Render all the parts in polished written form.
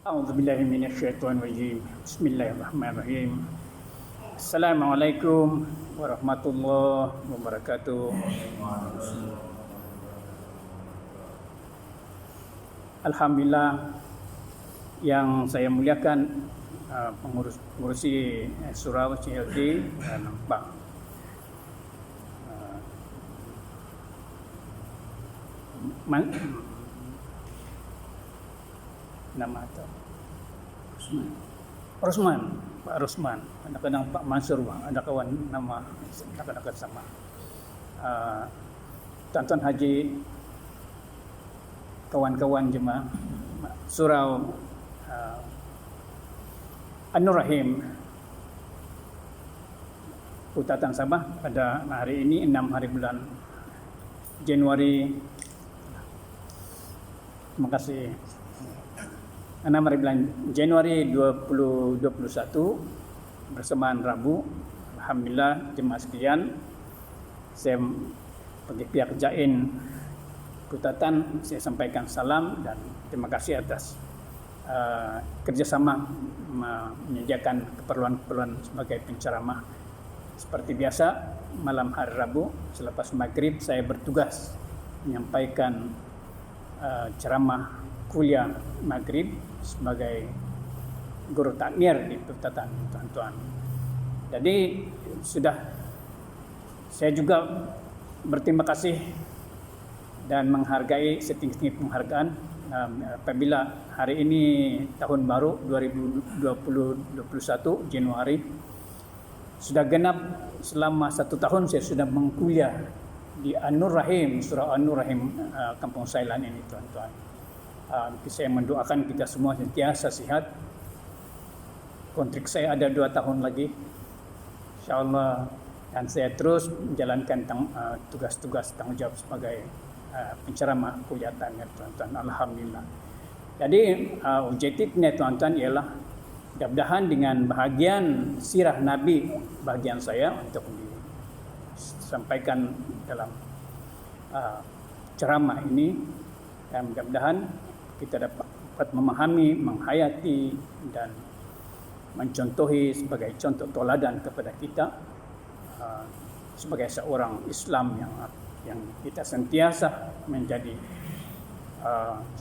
A'udzubillahi minasyaitonirrajim. Bismillahirrahmanirrahim. Assalamualaikum warahmatullahi wabarakatuh. Alhamdulillah, yang saya muliakan pengurusi surau CLT nampak nama atau Rosman, Pak Rosman, kadang-kadang Pak Mansur, ada kawan nama kadang-kadang sama. Tuan-tuan haji, kawan-kawan jemaah surau An-Nur Rahim Kutatan Sabah pada hari ini 6 hari bulan Januari. Terima kasih. 6 hari bulan Januari 2021 bersamaan Rabu. Alhamdulillah jemaah sekalian, saya bagi pihak Jain Kutatan saya sampaikan salam dan terima kasih atas kerjasama menyediakan keperluan-keperluan sebagai penceramah. Seperti biasa, malam hari Rabu selepas maghrib saya bertugas menyampaikan ceramah kuliah maghrib sebagai guru takmir di Kutatan, tuan-tuan. Jadi saya juga berterima kasih dan menghargai setinggi-tinggi penghargaan apabila hari ini tahun baru 2021 Januari sudah genap selama 1 tahun saya sudah mengkuliah di An-Nur Rahim, Surau An-Nur Rahim Kampung Sailan ini, tuan-tuan. Saya mendoakan kita semua sentiasa sihat. Kontrak saya ada 2 tahun lagi, insyaAllah, dan saya terus menjalankan tugas-tugas tanggung jawab sebagai penceramah kuliah takmir, tuan-tuan. Alhamdulillah. Jadi objektifnya, tuan-tuan, ialah mudah-mudahan dengan bahagian sirah Nabi, bahagian saya untuk disampaikan dalam ceramah ini, dan mudah-mudahan kita dapat memahami, menghayati dan mencontohi sebagai contoh teladan kepada kita sebagai seorang Islam yang kita sentiasa menjadi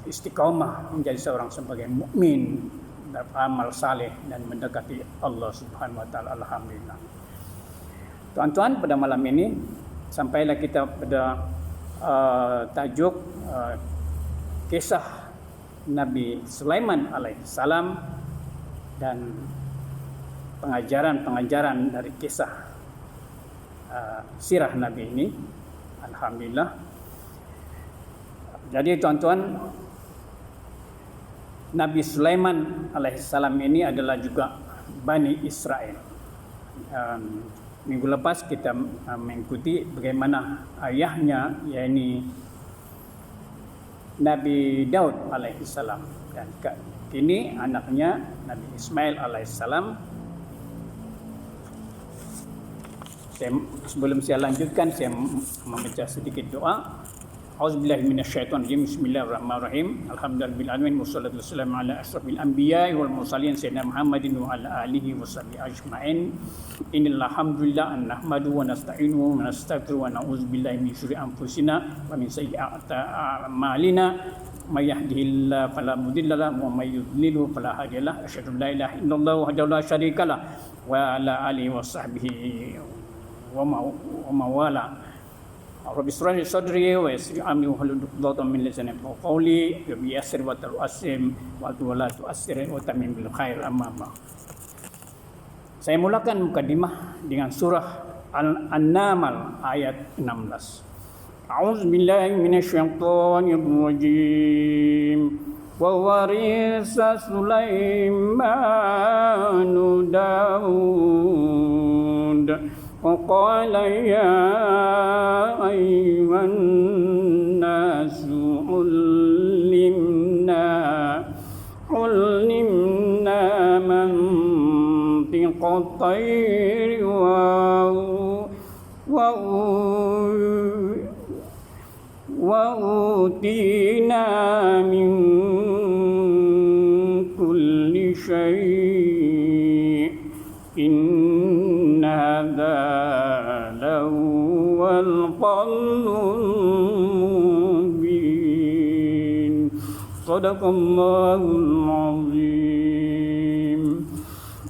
istiqamah, menjadi seorang sebagai mukmin, beramal saleh dan mendekati Allah Subhanahu wa taala. Alhamdulillah. Tuan-tuan, pada malam ini sampailah kita pada tajuk kisah Nabi Sulaiman alaihissalam dan pengajaran-pengajaran dari kisah sirah Nabi ini. Alhamdulillah. Jadi tuan-tuan, Nabi Sulaiman alaihissalam ini adalah juga Bani Israel. Minggu lepas kita mengikuti bagaimana ayahnya, yakni Nabi Daud alaihissalam, dan kini anaknya Nabi Ismail alaihissalam. Sebelum saya lanjutkan, saya membaca sedikit doa. A'udzubillahi minasyaitonirrajim. Bismillahirrahmanirrahim. Alhamdulillahirabbil alamin wassalatu wassalamu ala asyrafil anbiya'i wal mursalin sayyidina Muhammadin wa ala alihi washabihi ajmain. Innal hamdalillah nahmaduhu wa nasta'inuhu wa nastaghfiruhu wa na'udzubillahi min syururi anfusina wa min sayyiati a'malina. May yahdihillahu fala mudilla lahu wa may yudlilhu fala hadiya lahu. Asyhadu an la ilaha illallah wahdahu la syarika lahu wa ala alihi washabbihi wa mawala. Rabbi shrah li sadri wa yassir amri wahlul 'uqdatam min lisani yafqahu qawli. Rabbi yassir wa tu'assir wa la tu'assir wa tamim bil khair. Amma ba'd. Saya mulakan mukadimah dengan surah An-Naml ayat 16. A'udzu billahi minasyaitonir rajim. Wa warisa Sulaimanu Daud وقال يا أيها الناس علمنا منطق الطير وأوتينا من كل Sadaqallahul azim.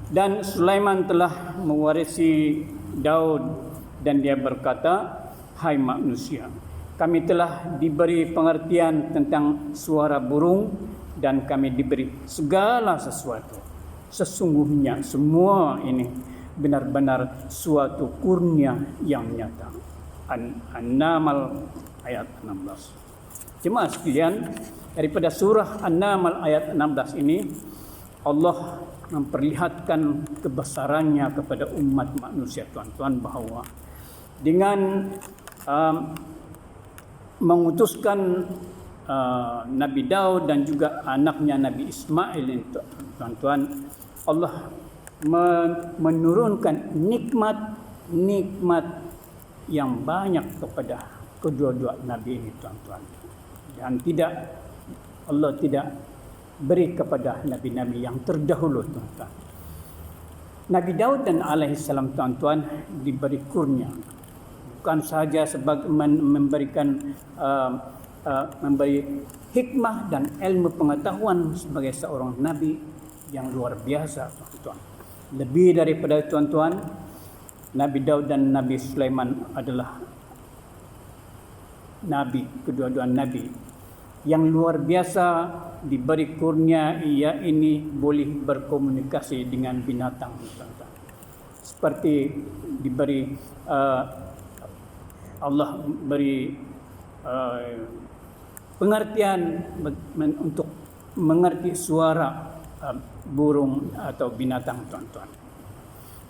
Dan Sulaiman telah mewarisi Daud dan dia berkata, hai manusia, kami telah diberi pengertian tentang suara burung dan kami diberi segala sesuatu. Sesungguhnya semua ini benar-benar suatu kurnia yang nyata. An-Naml ayat 16. Jemaah sekalian, daripada surah An-Naml ayat 16 ini Allah memperlihatkan kebesarannya kepada umat manusia, tuan-tuan, bahawa dengan mengutuskan Nabi Daud dan juga anaknya Nabi Ismail ini, tuan-tuan, Allah menurunkan nikmat yang banyak kepada kedua-dua nabi ini, tuan-tuan. Dan Allah tidak beri kepada nabi-nabi yang terdahulu, tuan-tuan. Nabi Daud dan alaihissalam, tuan-tuan, diberi kurnia bukan sahaja sebagai memberikan memberi hikmah dan ilmu pengetahuan sebagai seorang nabi yang luar biasa, tuan-tuan. Lebih daripada, tuan-tuan, Nabi Daud dan Nabi Sulaiman adalah nabi, kedua-dua nabi yang luar biasa, diberi kurnia ia ini boleh berkomunikasi dengan binatang, tuan-tuan. Seperti diberi Allah beri pengertian untuk mengerti suara burung atau binatang, tuan-tuan.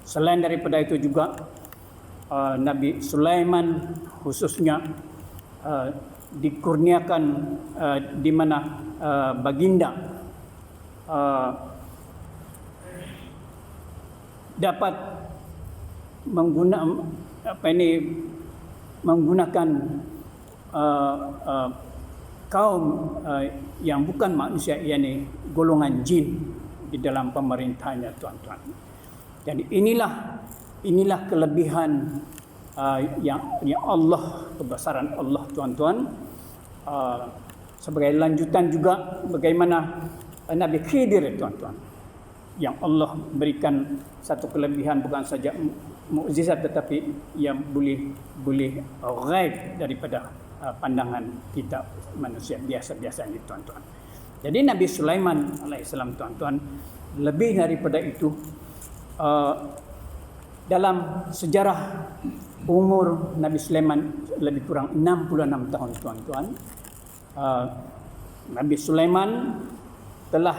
Selain daripada itu juga Nabi Sulaiman khususnya dikurniakan di mana baginda dapat menggunakan kaum yang bukan manusia, yakni golongan jin di dalam pemerintahannya, tuan-tuan. Jadi inilah kelebihan yang Allah, kebesaran Allah, tuan-tuan. Sebagai lanjutan juga bagaimana Nabi Khidir, tuan-tuan, yang Allah berikan satu kelebihan, bukan saja mukjizat tetapi yang boleh ghaib daripada pandangan kita manusia biasa-biasa ini, tuan-tuan. Jadi Nabi Sulaiman alaihissalam, tuan-tuan, lebih daripada itu, dalam sejarah umur Nabi Sulaiman lebih kurang 66 tahun, tuan-tuan. Nabi Sulaiman telah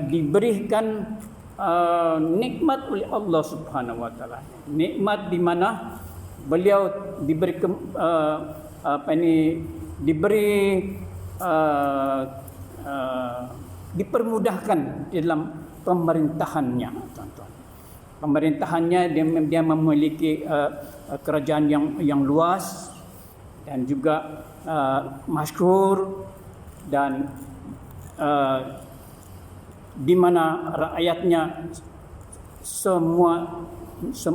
diberikan nikmat oleh Allah Subhanahu wa taala. Nikmat di mana beliau diberi dipermudahkan dalam pemerintahannya, tuan-tuan. Pemerintahannya dia memiliki kerajaan yang luas dan juga masyhur, dan di mana rakyatnya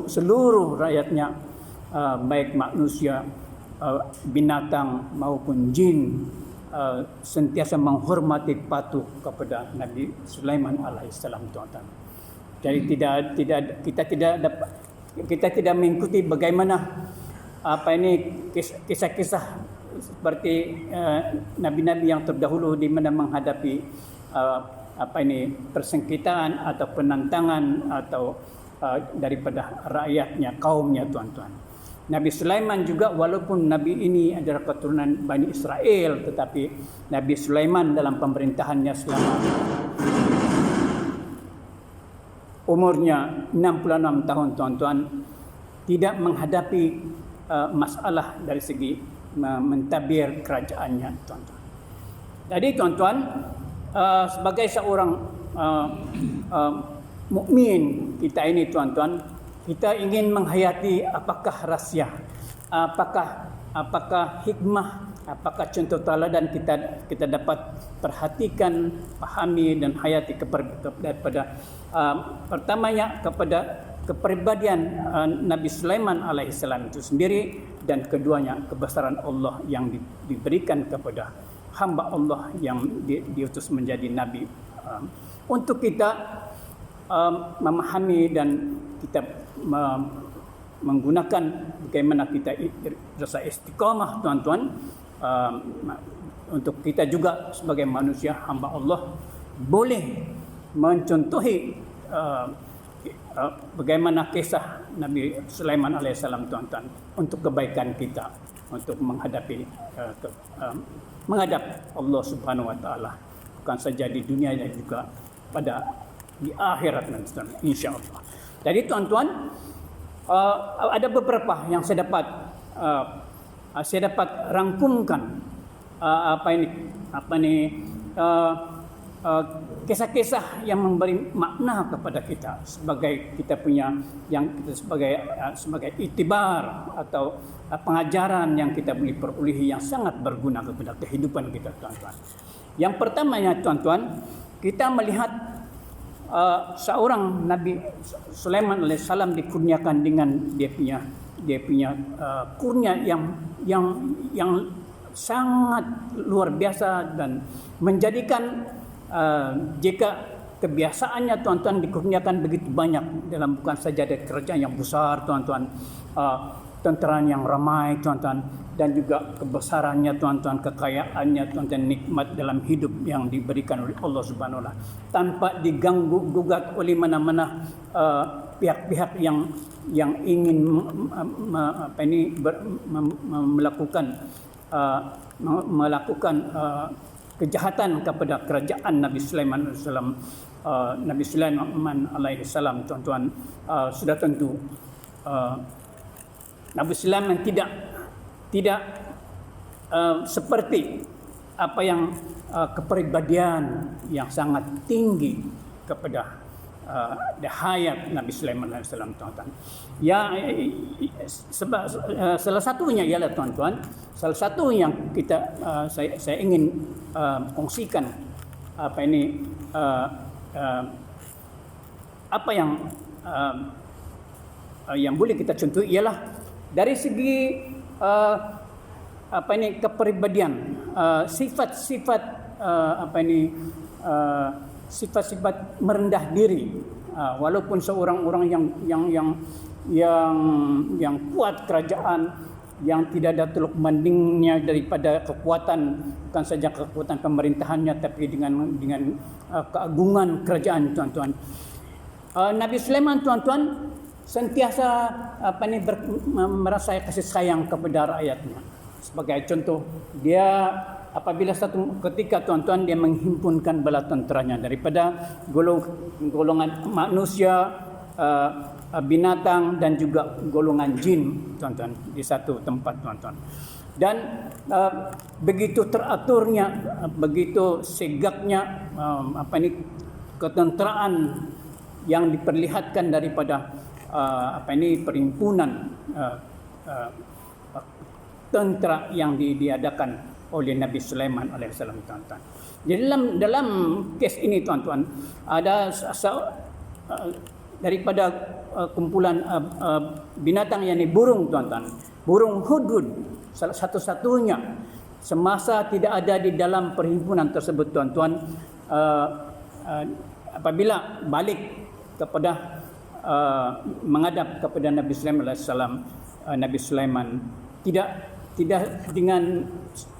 seluruh rakyatnya, baik manusia, binatang maupun jin, sentiasa menghormati, patuh kepada Nabi Sulaiman alaihissalam, tuan-tuan. Jadi kita tidak mengikuti bagaimana kisah-kisah seperti nabi-nabi yang terdahulu di mana menghadapi persengketaan atau penantangan atau daripada rakyatnya, kaumnya, tuan-tuan. Nabi Sulaiman juga, walaupun nabi ini adalah keturunan Bani Israel, tetapi Nabi Sulaiman dalam pemerintahannya selama umurnya 66 tahun, tuan-tuan, tidak menghadapi masalah dari segi mentadbir kerajaannya, tuan-tuan. Jadi, tuan-tuan, sebagai seorang mukmin kita ini, tuan-tuan, kita ingin menghayati apakah rahsia, apakah hikmah, apakah contoh teladan kita dapat perhatikan, pahami dan hayati daripada pertamanya kepada kepribadian Nabi Sulaiman alaihissalam itu sendiri, dan keduanya kebesaran Allah yang diberikan kepada hamba Allah yang diutus menjadi nabi, untuk kita memahami dan kita menggunakan bagaimana kita rasa istiqamah, tuan-tuan. Untuk kita juga sebagai manusia hamba Allah boleh mencontohi bagaimana kisah Nabi Sulaiman alaihissalam, tuan-tuan, untuk kebaikan kita, untuk menghadapi menghadap Allah Subhanahu wa taala, bukan saja di dunia dan juga pada di akhirat nanti, insya-Allah. Jadi tuan-tuan, ada beberapa yang saya dapat rangkumkan kisah-kisah yang memberi makna kepada kita sebagai kita punya yang kita sebagai itibar atau pengajaran yang kita boleh perolehi yang sangat berguna kepada kehidupan kita, tuan-tuan. Yang pertamanya, tuan-tuan, kita melihat seorang Nabi Sulaiman alaihissalam dikurniakan dengan dia punya kurnia yang sangat luar biasa dan menjadikan jika kebiasaannya, tuan-tuan, dikurniakan begitu banyak dalam bukan saja dari kerajaan yang besar, tuan-tuan, tenteraan yang ramai, tuan-tuan, dan juga kebesarannya, tuan-tuan, kekayaannya, tuan-tuan, nikmat dalam hidup yang diberikan oleh Allah Subhanahu wa taala tanpa diganggu gugat oleh mana-mana pihak-pihak yang ingin melakukan kejahatan kepada kerajaan Nabi Sulaiman alaihissalam. Nabi Sulaiman alaihissalam, tuan-tuan, sudah tentu Nabi Sulaiman tidak seperti apa yang kepribadian yang sangat tinggi kepada hayat Nabi Sulaiman alaihissalam, tuan-tuan. Ya, sebab salah satunya ialah, tuan-tuan, salah satu yang saya ingin kongsikan apa yang boleh kita contoh ialah dari segi kepribadian, sifat-sifat sifat-sifat merendah diri, walaupun seorang orang yang kuat kerajaan, yang tidak ada teluk bandingnya daripada kekuatan, bukan saja kekuatan pemerintahannya, tapi dengan keagungan kerajaan, tuan-tuan. Nabi Sulaiman, tuan-tuan, sentiasa merasa kasih sayang kepada rakyatnya. Sebagai contoh, dia apabila satu ketika, tuan-tuan, dia menghimpunkan bala tenteranya daripada golongan manusia, binatang dan juga golongan jin, tuan-tuan, di satu tempat, tuan-tuan. Dan begitu teraturnya, begitu sigapnya ketenteraan yang diperlihatkan daripada perhimpunan tentera yang diadakan oleh Nabi Sulaiman alaihissalam, tuan-tuan. Jadi dalam kes ini, tuan-tuan, ada daripada kumpulan binatang, yakni burung, tuan-tuan. Burung hudhud salah satu-satunya semasa tidak ada di dalam perhimpunan tersebut, tuan-tuan, apabila balik kepada menghadap kepada Nabi Sulaiman alaihissalam, Nabi Sulaiman tidak dengan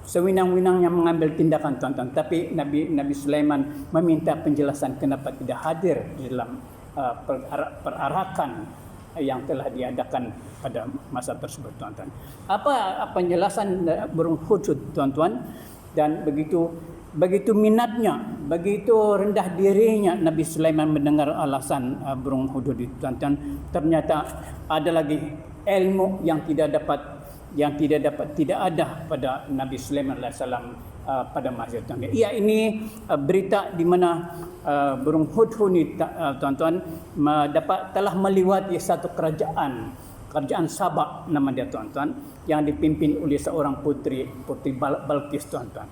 sewinang-winangnya mengambil tindakan, tuan-tuan, tapi Nabi Sulaiman meminta penjelasan kenapa tidak hadir di dalam perarakan yang telah diadakan pada masa tersebut, tuan-tuan. Apa penjelasan burung hudhud, tuan-tuan? Dan begitu minatnya, begitu rendah dirinya Nabi Sulaiman mendengar alasan burung hudhud itu, tuan-tuan, ternyata ada lagi ilmu yang tidak ada pada Nabi Sulaiman alaihissalam pada masa itu. Ia ini berita di mana burung hudhud ini, tuan-tuan, telah melewati satu kerajaan Sabak, nama dia, tuan-tuan, yang dipimpin oleh seorang putri Balqis, tuan-tuan.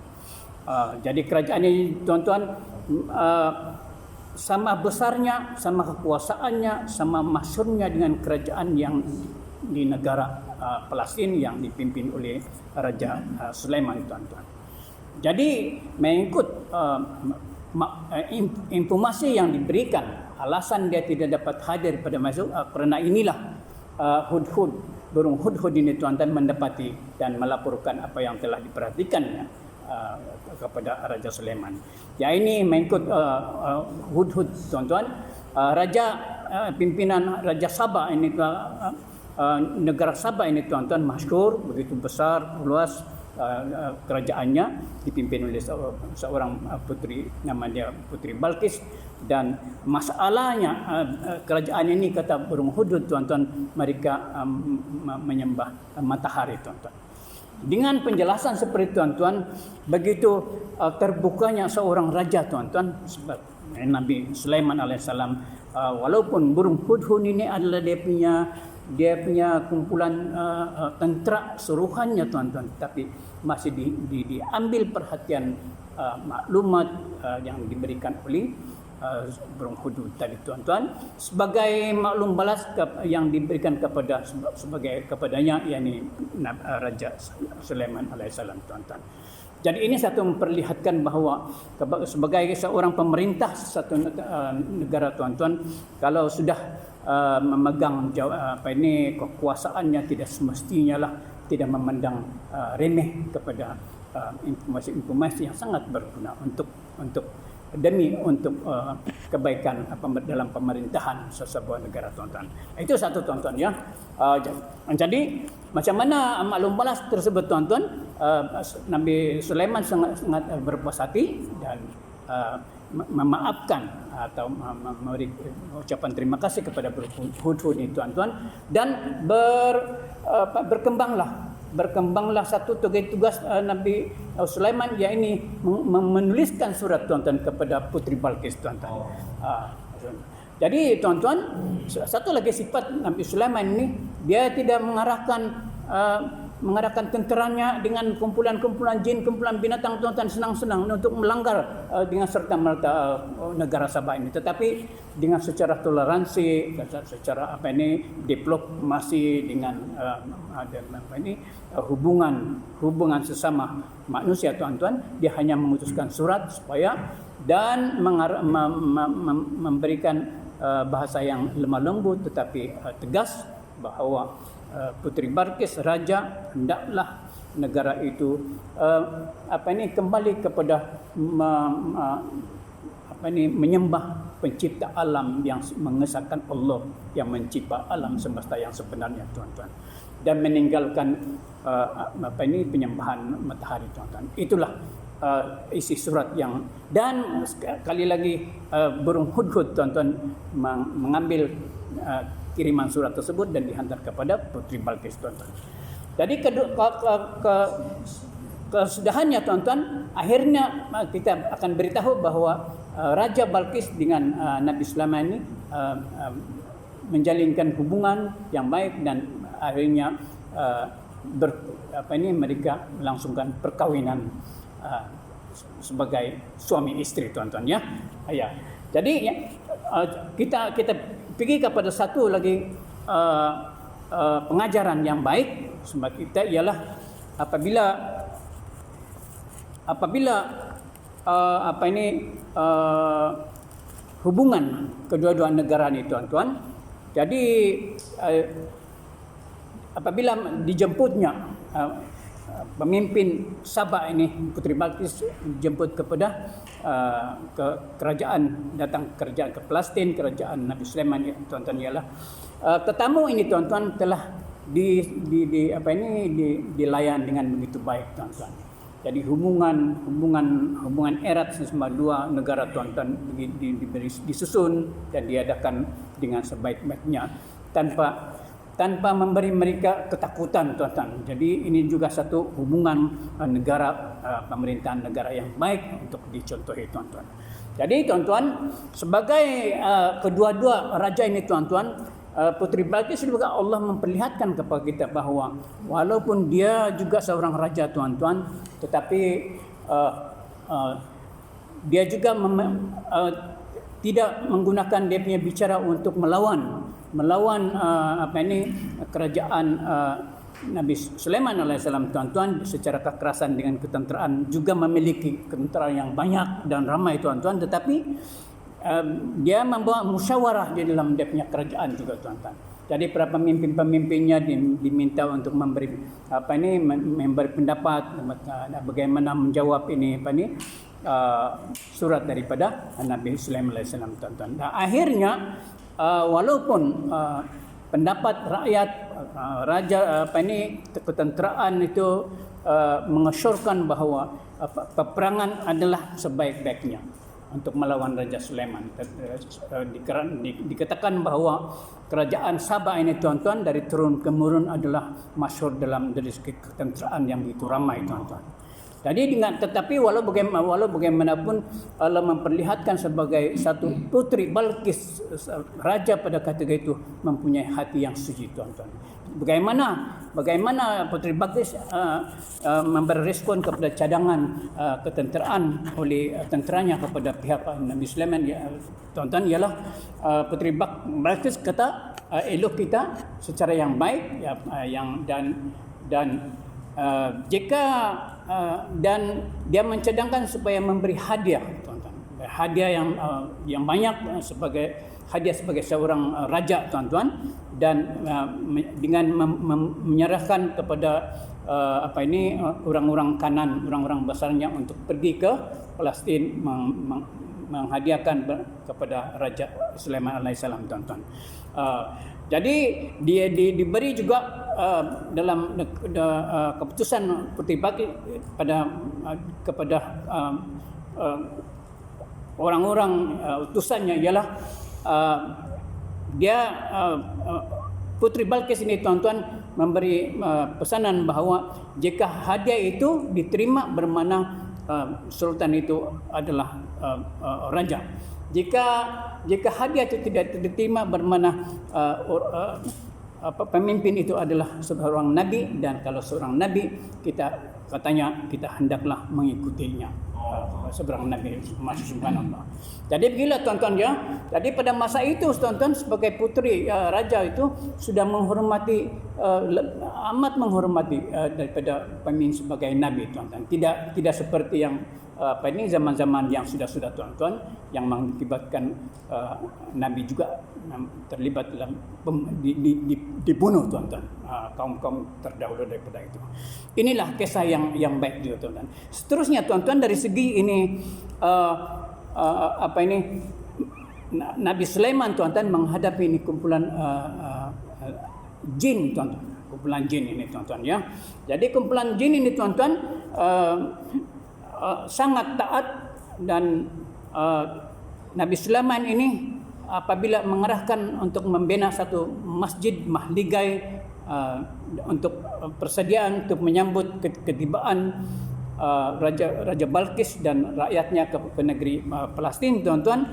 Jadi kerajaan ini, tuan-tuan, sama besarnya, sama kekuasaannya, sama masyhurnya dengan kerajaan yang di negara Palestin yang dipimpin oleh Raja Sulaiman, tuan-tuan. Jadi mengikut informasi yang diberikan, alasan dia tidak dapat hadir pada masa kerana inilah burung hudhud ini tuan-tuan mendapati dan melaporkan apa yang telah diperhatikannya kepada Raja Sulaiman. Ya, ini mengikut hudhud tuan-tuan. Pimpinan Raja Sabah ini, negara Sabah ini tuan-tuan masyhur, begitu besar, luas kerajaannya, dipimpin oleh seorang putri, nama dia Putri Balqis. Dan masalahnya kerajaan ini, kata burung hudhud tuan-tuan, mereka menyembah matahari tuan-tuan. Dengan penjelasan seperti tuan-tuan, begitu terbukanya seorang raja tuan-tuan, sebab Nabi Sulaiman alaihissalam, walaupun burung hudhud ini adalah dia punya kumpulan tentera suruhannya tuan-tuan, tapi masih diambil perhatian maklumat yang diberikan oleh burung hudhud tadi tuan-tuan, sebagai maklum balas yang diberikan kepadanya, yakni Raja Sulaiman alaihissalam tuan-tuan. Jadi ini satu memperlihatkan bahawa sebagai seorang pemerintah satu negara tuan-tuan, kalau sudah memegang kekuasaannya, tidak semestinya lah tidak memandang remeh kepada informasi-informasi yang sangat berguna untuk kebaikan dalam pemerintahan sebuah negara tuan-tuan. Itu satu tuan-tuan ya. Jadi macam mana maklum balas tersebut tuan-tuan, Nabi Sulaiman sangat berpuas hati dan memaafkan atau memberi ucapan terima kasih kepada hudhud ini tuan-tuan, dan berkembanglah satu tugas Nabi Sulaiman, yakni menuliskan surat tuan-tuan kepada Putri Balqis tuan-tuan. Jadi tuan-tuan, satu lagi sifat Nabi Sulaiman ini, dia tidak mengarahkan tenteranya dengan kumpulan-kumpulan jin, kumpulan binatang tuan-tuan senang-senang untuk melanggar dengan serta-merta negara Sabah ini, tetapi dengan secara toleransi, secara diplomasi, dengan hubungan sesama manusia tuan-tuan. Dia hanya memutuskan surat supaya dan memberikan bahasa yang lemah lembut tetapi tegas bahawa Putri Balqis, raja, hendaklah negara itu kembali kepada menyembah pencipta alam yang mengesahkan Allah yang mencipta alam semesta yang sebenarnya tuan-tuan, dan meninggalkan penyembahan matahari tuan-tuan. Itulah isi surat yang, dan sekali lagi burung hudhud tuan-tuan mengambil kiriman surat tersebut dan dihantar kepada Putri Balqis tuan-tuan. Jadi kesudahannya tuan-tuan, akhirnya kita akan beritahu bahawa Raja Balqis dengan Nabi Sulaiman ini menjalinkan hubungan yang baik, dan akhirnya mereka melangsungkan perkawinan sebagai suami istri tuan-tuan ya. Jadi kita pergi kepada satu lagi pengajaran yang baik sebab kita, ialah apabila hubungan kedua-dua negara ini tuan-tuan. Jadi apabila dijemputnya pemimpin Sabah ini, Putri Balqis dijemput kepada kerajaan, datang kerajaan ke Palestin, kerajaan Nabi Sulaiman tuan-tuan, ialah tetamu ini tuan-tuan telah dilayan dengan begitu baik tuan-tuan. Jadi hubungan erat sesama dua negara tuan-tuan disusun dan diadakan dengan sebaik-baiknya tanpa memberi mereka ketakutan tuan-tuan. Jadi ini juga satu hubungan negara, pemerintahan negara yang baik untuk dicontohi tuan-tuan. Jadi tuan-tuan, sebagai kedua-dua raja ini tuan-tuan, Putri Balqis juga Allah memperlihatkan kepada kita bahawa walaupun dia juga seorang raja tuan-tuan, tetapi dia juga tidak menggunakan dia punya bicara untuk melawan kerajaan Nabi Sulaiman alaihissalam tuan-tuan secara kekerasan dengan ketenteraan juga memiliki ketenteraan yang banyak dan ramai tuan-tuan, tetapi dia membawa musyawarah di dalam dia punya kerajaan juga tuan-tuan. Jadi para pemimpin-pemimpinnya diminta untuk memberi memberi pendapat bagaimana menjawab surat daripada Nabi Sulaiman alaihissalam tuan-tuan. Dan akhirnya walaupun pendapat rakyat raja ketenteraan itu mengesyorkan bahawa peperangan adalah sebaik-baiknya untuk melawan Raja Sulaiman. Dikatakan bahawa kerajaan Sabah ini tuan-tuan dari turun temurun adalah masyhur dari segi ketenteraan yang begitu ramai tuan-tuan. Jadi tetapi walau bagaimanapun Allah memperlihatkan sebagai satu putri Balqis, raja pada ketika itu mempunyai hati yang suci tuan-tuan. Bagaimana putri Balqis memberi respon kepada cadangan ketenteraan oleh tenteranya kepada pihak Nabi Sulaiman tuan-tuan, ialah putri Balqis kata elok kita secara yang baik dan dia mencadangkan supaya memberi hadiah tuan-tuan, hadiah yang banyak sebagai hadiah sebagai seorang raja tuan-tuan, dan dengan menyerahkan kepada orang-orang kanan, orang-orang besarnya untuk pergi ke Palestin menghadiahkan kepada Raja Sulaiman alaihissalam tuan-tuan. Jadi dia diberi juga dalam keputusan putri Balqis kepada orang-orang utusannya ialah putri Balqis ini tuan-tuan memberi pesanan bahawa jika hadiah itu diterima bermakna sultan itu adalah raja. Jika hadiah itu tidak diterima bermakna pemimpin itu adalah seorang nabi, dan kalau seorang nabi kita hendaklah mengikutinya. Seorang nabi, subhanallah. Jadi beginilah tuan-tuan ya. Jadi pada masa itu tuan-tuan sebagai putri raja itu sudah menghormati amat menghormati daripada pemimpin sebagai nabi tuan-tuan. Tidak seperti yang zaman-zaman yang sudah tuan-tuan yang mengakibatkan nabi juga terlibat dalam dibunuh tuan-tuan, kaum-kaum terdahulu daripada itu. Inilah kisah yang baik juga tuan-tuan. Seterusnya tuan-tuan dari segi ini Nabi Sulaiman tuan-tuan menghadapi ini kumpulan jin tuan-tuan. Kumpulan jin ini tuan-tuan ya. Jadi kumpulan jin ini tuan-tuan sangat taat, dan Nabi Sulaiman ini apabila mengarahkan untuk membina satu masjid mahligai untuk persediaan untuk menyambut ketibaan Raja Balqis dan rakyatnya ke negeri Palestin tuan-tuan,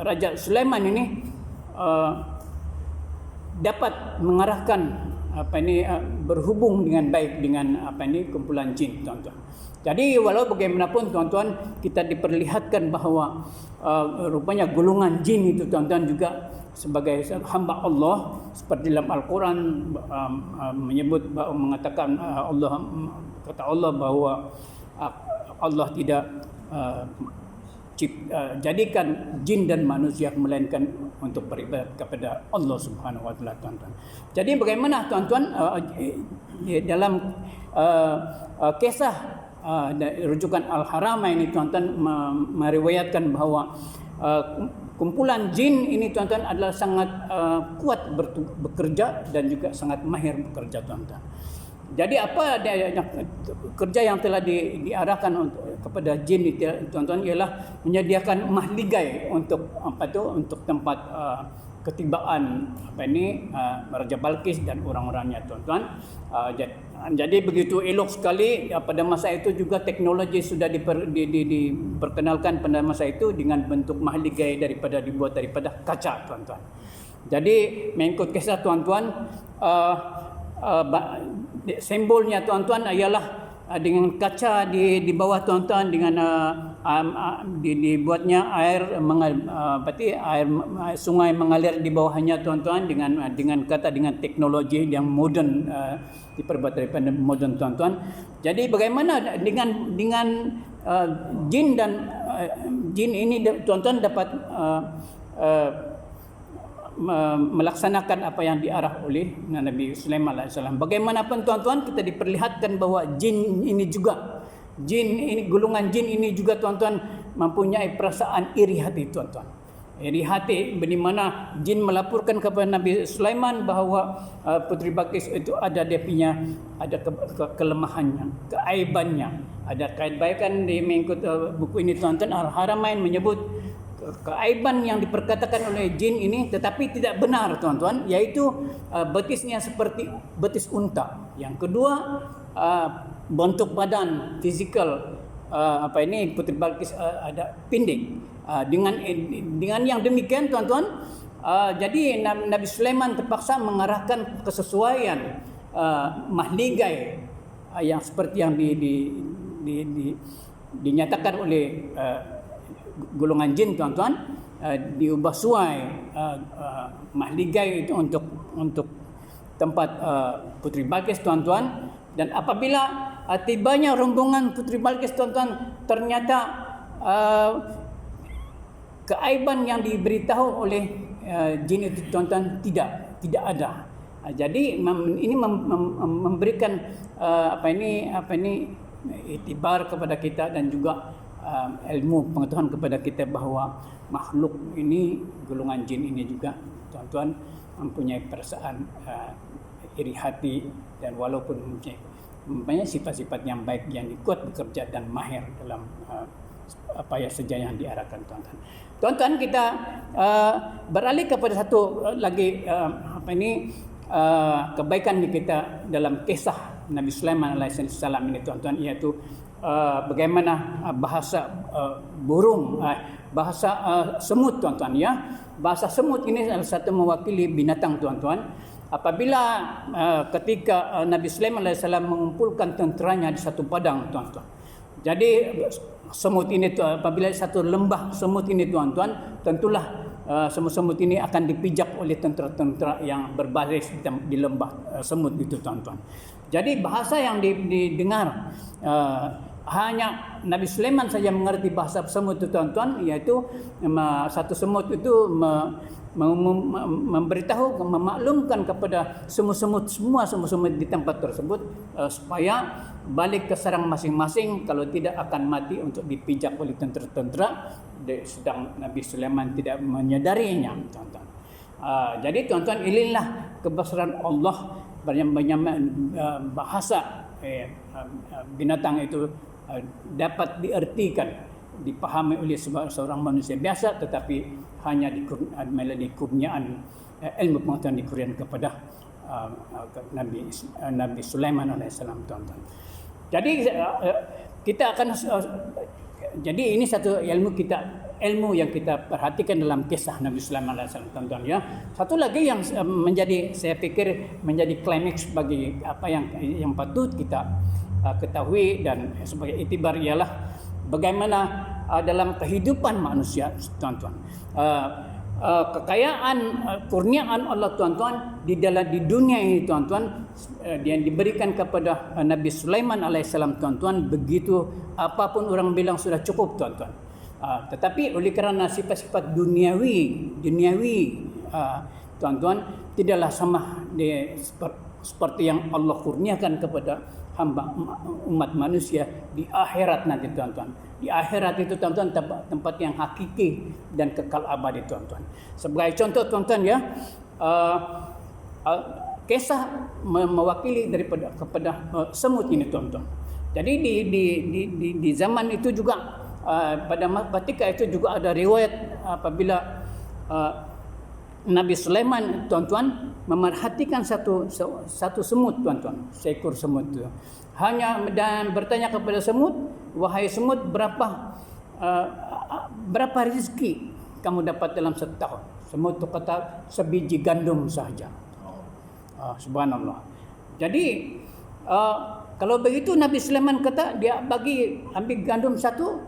Raja Sulaiman ini dapat mengarahkan berhubung dengan baik dengan kumpulan jin tuan-tuan. Jadi walau bagaimanapun tuan-tuan kita diperlihatkan bahawa rupanya golongan jin itu tuan-tuan juga sebagai hamba Allah, seperti dalam Al-Quran mengatakan kata Allah bahawa Allah tidak jadikan jin dan manusia melainkan untuk beribadat kepada Allah Subhanahu wa taala tuan-tuan. Jadi bagaimana tuan-tuan dalam kisah rujukan Al-Haramain ini tuan-tuan meriwayatkan bahawa kumpulan jin ini tuan-tuan adalah sangat kuat bekerja dan juga sangat mahir bekerja tuan-tuan. Jadi apa kerja yang telah diarahkan kepada jin itu tuan-tuan ialah menyediakan mahligai untuk tempat ketibaan Raja Balqis dan orang-orangnya tuan-tuan. Jadi begitu elok sekali pada masa itu juga teknologi sudah diperkenalkan pada masa itu dengan bentuk mahligai dibuat daripada kaca tuan-tuan. Jadi mengikut kisah tuan-tuan, simbolnya tuan-tuan ialah dengan kaca di bawah tuan-tuan, dengan dibuatnya air sungai mengalir di bawahnya tuan-tuan, dengan teknologi yang moden, diperbuat daripada moden tuan-tuan. Jadi bagaimana dengan jin dan jin ini tuan-tuan dapat melaksanakan apa yang diarah oleh Nabi Sulaiman alaihissalam. Bagaimanapun tuan-tuan, kita diperlihatkan bahawa jin ini, golongan jin ini juga tuan-tuan mempunyai perasaan iri hati tuan-tuan. Iri hati di mana jin melaporkan kepada Nabi Sulaiman bahawa Puteri Balqis itu ada kelemahannya, keaibannya. Ada kaitan di mengikut buku ini tuan-tuan, Al-Haramain menyebut keaiban yang diperkatakan oleh jin ini tetapi tidak benar tuan-tuan, iaitu betisnya seperti betis unta. Yang kedua, bentuk badan fizikal Puteri Balqis ada pendek. Dengan yang demikian tuan-tuan, jadi Nabi Sulaiman terpaksa mengarahkan kesesuaian mahligai yang seperti yang dinyatakan oleh golongan jin tuan-tuan, diubah suai mahligai itu untuk tempat Puteri Balqis tuan-tuan. Dan apabila tibanya rombongan Puteri Balqis tuan-tuan, ternyata keaiban yang diberitahu oleh jin itu tuan-tuan tidak ada. Jadi ini memberikan itibar kepada kita dan juga ilmu pengetahuan kepada kita bahawa makhluk ini, golongan jin ini juga tuan-tuan mempunyai perasaan iri hati, dan walaupun mempunyai sifat-sifat yang baik, yang kuat bekerja dan mahir dalam apa yang saja yang diarahkan tuan-tuan. Tuan-tuan, kita beralih kepada satu lagi kebaikan kita dalam kisah Nabi Sulaiman alaihissalam ini tuan-tuan, iaitu bagaimana bahasa burung, bahasa semut tuan-tuan ya. Bahasa semut ini salah satu mewakili binatang tuan-tuan. Apabila ketika Nabi Sulaiman alaihissalam mengumpulkan tenteranya di satu padang tuan-tuan. Jadi semut ini apabila satu lembah semut ini tuan-tuan, tentulah semut-semut ini akan dipijak oleh tentera-tentera yang berbaris di lembah semut itu tuan-tuan. Jadi bahasa yang didengar hanya Nabi Sulaiman saja mengerti bahasa semut itu tuan-tuan, iaitu satu semut itu memberitahu, memaklumkan kepada semua semut di tempat tersebut supaya balik ke sarang masing-masing, kalau tidak akan mati untuk dipijak oleh tentera-tentera, sedang Nabi Sulaiman tidak menyadarinya tuan-tuan. Jadi tuan-tuan, inilah kebesaran Allah, banyak bahasa binatang itu dapat diartikan, dipahami oleh seorang manusia biasa, tetapi hanya melalui kurniaan ilmu pengetahuan diberikan kepada Nabi Sulaiman alaihissalam tuan-tuan. Jadi kita akan jadi ini satu ilmu yang kita perhatikan dalam kisah Nabi Sulaiman alaihissalam tuan-tuan ya. Satu lagi yang saya pikir menjadi klimaks bagi apa yang patut kita ketahui dan sebagai itibar ialah bagaimana dalam kehidupan manusia tuan-tuan, kekayaan kurniaan Allah tuan-tuan di dunia ini tuan-tuan yang diberikan kepada Nabi Sulaiman alaihissalam tuan-tuan, begitu apapun orang bilang sudah cukup tuan-tuan. Tetapi oleh kerana sifat-sifat duniawi tuan-tuan tidaklah sama seperti yang Allah kurniakan kepada hamba umat manusia di akhirat nanti tuan-tuan. Di akhirat itu tuan-tuan tempat yang hakiki dan kekal abadi tuan-tuan. Sebagai contoh tuan-tuan ya, kisah mewakili kepada semut ini tuan-tuan. Jadi di zaman itu juga pada ketika itu juga ada riwayat apabila Nabi Sulaiman tuan-tuan memerhatikan satu semut tuan-tuan, seekor semut itu. Dan bertanya kepada semut, wahai semut, berapa rezeki kamu dapat dalam setahun? Semut itu kata, sebiji gandum sahaja. Subhanallah. Jadi Kalau begitu Nabi Sulaiman kata dia ambil gandum satu,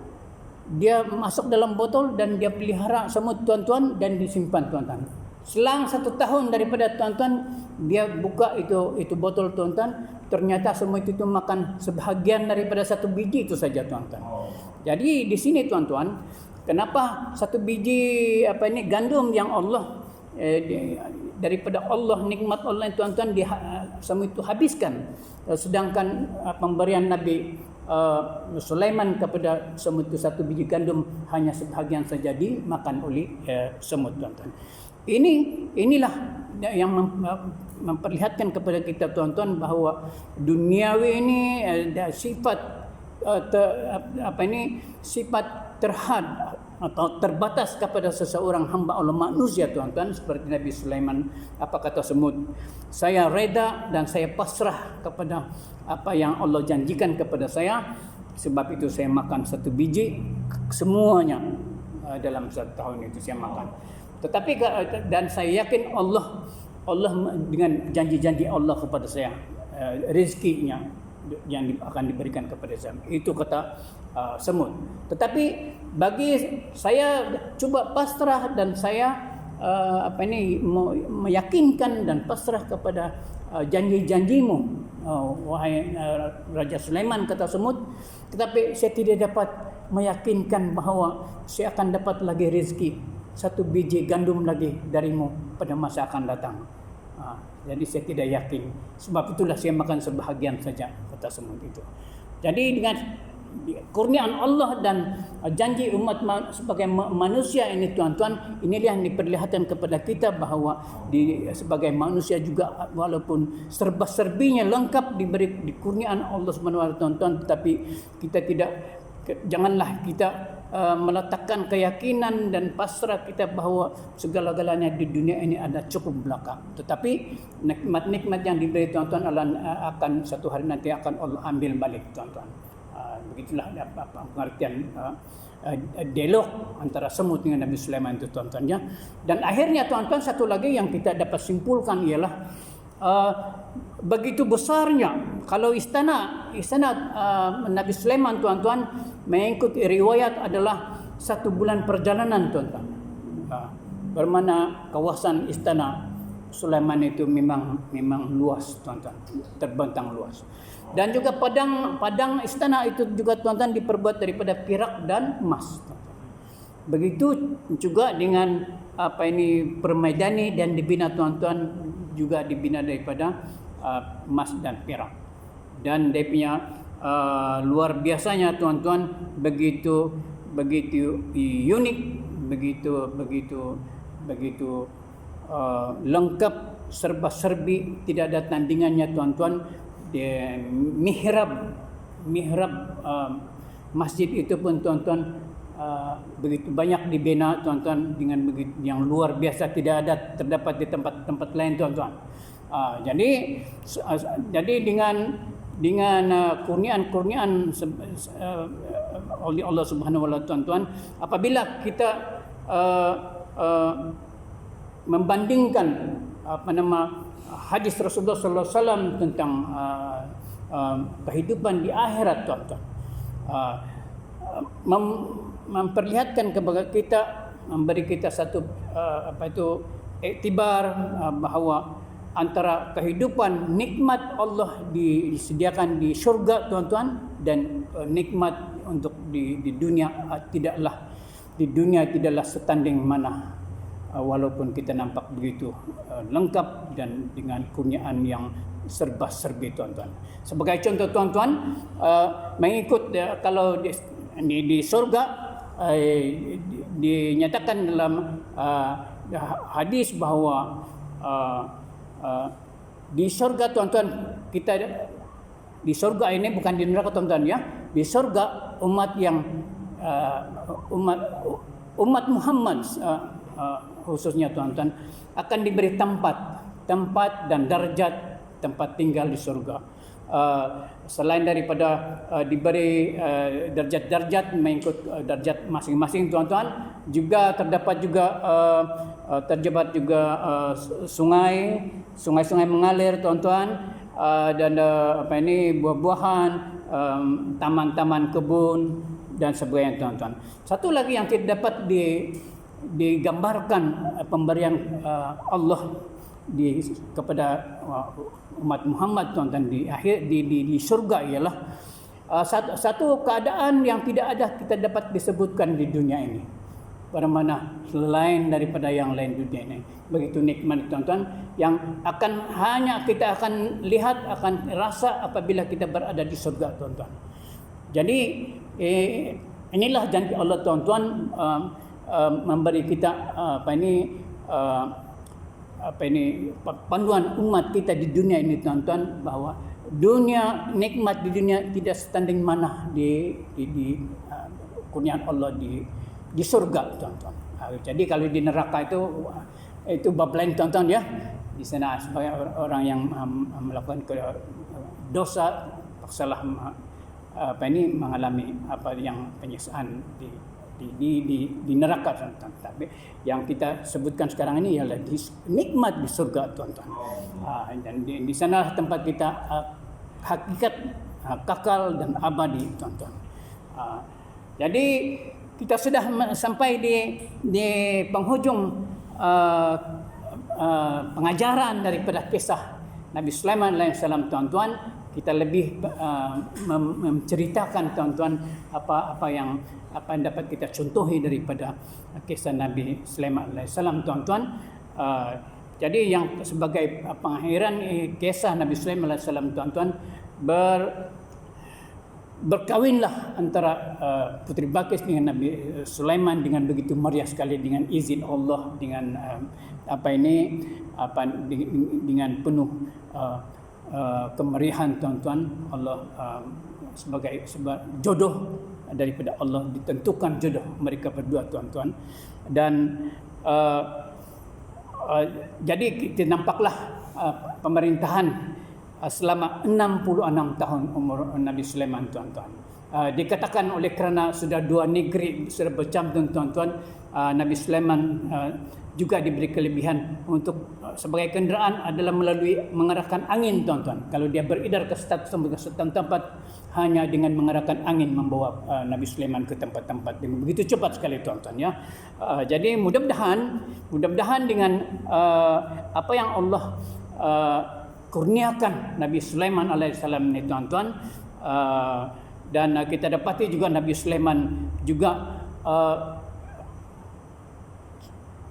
dia masuk dalam botol dan dia pelihara semut tuan-tuan dan disimpan tuan-tuan. Selang 1 tahun daripada tuan-tuan dia buka itu botol tuan-tuan, ternyata semut itu makan sebahagian daripada 1 biji itu saja tuan-tuan. Jadi di sini tuan-tuan, kenapa 1 biji gandum yang Allah daripada Allah, nikmat Allah tuan-tuan semut itu habiskan, sedangkan pemberian Nabi Sulaiman kepada semut itu 1 biji gandum hanya sebahagian saja dimakan oleh semut tuan-tuan. Inilah yang memperlihatkan kepada kita tuan-tuan bahawa duniawi ini ada sifat sifat terhad atau terbatas kepada seseorang hamba Allah manusia tuan-tuan. Seperti Nabi Sulaiman, apa kata semut, saya reda dan saya pasrah kepada apa yang Allah janjikan kepada saya, sebab itu saya makan 1 biji semuanya dalam 1 tahun itu saya makan. Tetapi dan saya yakin Allah dengan janji-janji Allah kepada saya, rezekinya yang akan diberikan kepada saya. Itu kata semut. Tetapi bagi saya cuba pasrah dan saya meyakinkan dan pasrah kepada janji-janjimu, wahai Raja Sulaiman, kata semut. Tetapi saya tidak dapat meyakinkan bahawa saya akan dapat lagi rezeki 1 biji gandum lagi darimu pada masa akan datang. Jadi saya tidak yakin. Sebab itulah saya makan sebahagian saja, kata semut itu. Jadi dengan kurniaan Allah dan janji umat sebagai manusia ini tuan-tuan, inilah yang diperlihatkan kepada kita bahawa sebagai manusia juga, walaupun serba-serbinya lengkap diberi kurniaan Allah SWT tuan-tuan, tetapi kita janganlah kita meletakkan keyakinan dan pasrah kita bahawa segala-galanya di dunia ini ada cukup belaka. Tetapi nikmat-nikmat yang diberi tuan-tuan akan satu hari nanti akan Allah ambil balik tuan-tuan. Begitulah pengertian dialog antara semut dengan Nabi Sulaiman itu tuan-tuan ya. Dan akhirnya tuan-tuan, satu lagi yang kita dapat simpulkan ialah begitu besarnya kalau istana Nabi Sulaiman tuan-tuan, mengikut riwayat adalah 1 bulan perjalanan tuan-tuan. Bermana kawasan istana Sulaiman itu memang luas tuan-tuan, terbentang luas. Dan juga padang istana itu juga tuan-tuan diperbuat daripada perak dan emas. Begitu juga dengan permaidani dan dibina tuan-tuan, juga dibina daripada emas dan perak. Dan dia punya luar biasanya tuan-tuan, begitu unik, begitu lengkap, serba-serbi, tidak ada tandingannya tuan-tuan. Mihrab masjid itu pun tuan-tuan begitu banyak dibina tuan-tuan, dengan begitu yang luar biasa, tidak ada terdapat di tempat-tempat lain tuan-tuan. Jadi dengan kurniaan oleh Allah Subhanahu wa taala tuan-tuan, apabila kita membandingkan hadis Rasulullah sallallahu alaihi wasallam tentang kehidupan di akhirat tuan-tuan, memperlihatkan kepada kita, memberi kita satu iktibar bahawa antara kehidupan nikmat Allah disediakan di syurga tuan-tuan, dan nikmat untuk di dunia tidaklah setanding mana, walaupun kita nampak begitu lengkap dan dengan kurniaan yang serba-serbi tuan-tuan. Sebagai contoh tuan-tuan, mengikut kalau di surga dinyatakan dalam hadis bahawa di surga tuan-tuan, kita di surga ini bukan di neraka tuan-tuan ya. Di surga umat Muhammad khususnya tuan-tuan akan diberi tempat dan darjat tempat tinggal di surga. Selain daripada diberi darjat-darjat mengikut darjat masing-masing tuan-tuan, juga terdapat sungai mengalir tuan-tuan, dan buah-buahan, taman-taman kebun dan sebagainya tuan-tuan. Satu lagi yang tidak dapat digambarkan pemberian Allah kepada umat Muhammad tuan-tuan di surga ialah satu keadaan yang tidak ada kita dapat disebutkan di dunia ini. Pada mana selain daripada yang lain dunia ini. Begitu nikmat tuan-tuan yang kita akan lihat, akan rasa apabila kita berada di surga tuan-tuan. Jadi inilah janji Allah tuan-tuan, memberi kita panduan umat kita di dunia ini tuan-tuan, bahwa nikmat di dunia tidak setanding mana di kurniaan Allah di surga tuan-tuan. Jadi kalau di neraka itu bab lain tuan-tuan ya. Di sana sebagai orang yang melakukan dosa, salah mengalami yang penyiksaan di neraka tuan-tuan. Tapi yang kita sebutkan sekarang ini ialah nikmat di surga tuan-tuan. Dan di sana tempat kita hakikat kakal dan abadi tuan-tuan. Jadi kita sudah sampai di penghujung pengajaran daripada kisah Nabi Sulaiman alaihissalam tuan-tuan. Kita lebih menceritakan tuan-tuan apa yang dapat kita contohi daripada kisah Nabi Sulaiman alaihissalam tuan-tuan. Jadi yang sebagai pengakhiran kisah Nabi Sulaiman alaihissalam tuan-tuan, berkawinlah antara Putri Balqis dengan Nabi Sulaiman dengan begitu meriah sekali, dengan izin Allah, dengan dengan penuh kemeriahan tuan-tuan. Allah sebagai jodoh daripada Allah, ditentukan jodoh mereka berdua tuan-tuan. Dan jadi kita nampaklah pemerintahan selama 66 tahun umur Nabi Sulaiman tuan-tuan. Dikatakan oleh kerana sudah dua negeri sudah bercampur tuan-tuan, Nabi Sulaiman juga diberi kelebihan untuk sebagai kenderaan adalah melalui mengarahkan angin tuan-tuan. Kalau dia beredar ke satu tempat hanya dengan mengarahkan angin membawa Nabi Sulaiman ke tempat-tempat dengan begitu cepat sekali tuan-tuan ya. Jadi mudah-mudahan dengan apa yang Allah kurniakan Nabi Sulaiman alaihissalam ini tuan-tuan, dan kita dapati juga Nabi Sulaiman juga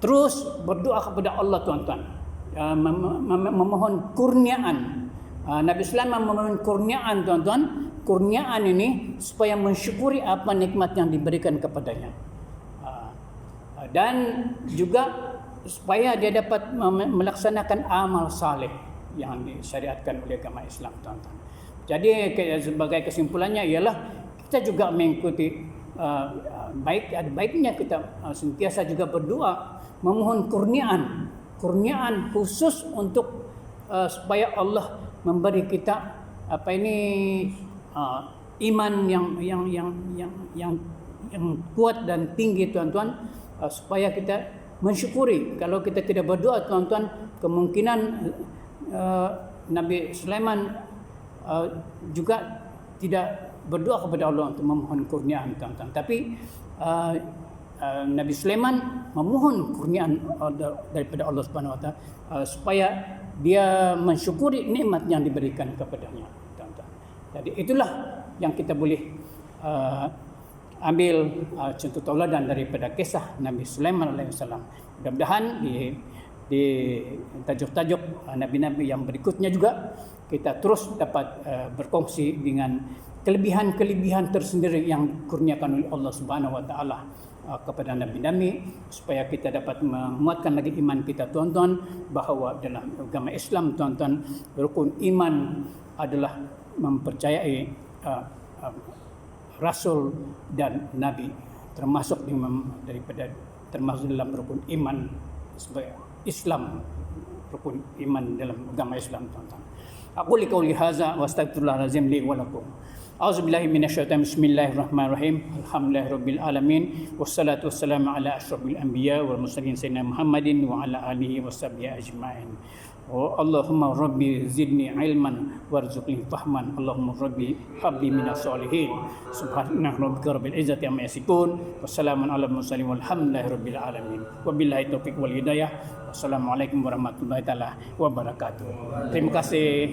terus berdoa kepada Allah tuan-tuan, memohon kurniaan. Nabi Sulaiman memohon kurniaan tuan-tuan. Kurniaan ini supaya mensyukuri apa nikmat yang diberikan kepadanya, dan juga supaya dia dapat melaksanakan amal saleh yang disyariatkan oleh agama Islam tuan-tuan. Jadi sebagai kesimpulannya ialah kita juga mengikuti baiknya kita sentiasa juga berdoa memohon kurniaan khusus untuk supaya Allah memberi kita iman yang kuat dan tinggi tuan-tuan, supaya kita mensyukuri. Kalau kita tidak berdoa tuan-tuan, kemungkinan Nabi Sulaiman juga tidak berdoa kepada Allah untuk memohon kurniaan tuan-tuan. Tapi Nabi Sulaiman memohon kurniaan daripada Allah Subhanahu Wa Taala supaya dia mensyukuri nikmat yang diberikan kepadanya tuan-tuan. Jadi itulah yang kita boleh ambil contoh tauladan daripada kisah Nabi Sulaiman alaihissalam. Mudah-mudahan di tajuk-tajuk nabi-nabi yang berikutnya juga kita terus dapat berkongsi dengan kelebihan-kelebihan tersendiri yang kurniakan oleh Allah Subhanahu Wa Taala kepada nabi-nabi, supaya kita dapat menguatkan lagi iman kita tuan-tuan, bahawa dalam agama Islam tuan-tuan, rukun iman adalah mempercayai rasul dan nabi, termasuk dalam rukun iman sebagai Islam, rukun iman dalam agama Islam tuan-tuan. Aku liqauli hadza wa astaghfirullahalazim li wa lakum. A'udzubillahi minasyaitonir bismillahirrahmanirrahim. Alhamdulillahirabbil alamin wassalatu wassalamu ala asyrofil anbiya wal mursalin sayyidina Muhammadin wa ala alihi washabihi ajmain. Allahumma rabbi zidni ilman warzuqni fahman. Allahumma rabbi habli minas solihin. Subhana rabbika rabbil izzati amma yasifun. Wassalamun ala mursalin walhamdulillahi rabbil alamin. Wabillahi taufiq wal hidayah. Wassalamualaikum warahmatullahi taala wabarakatuh. Terima kasih.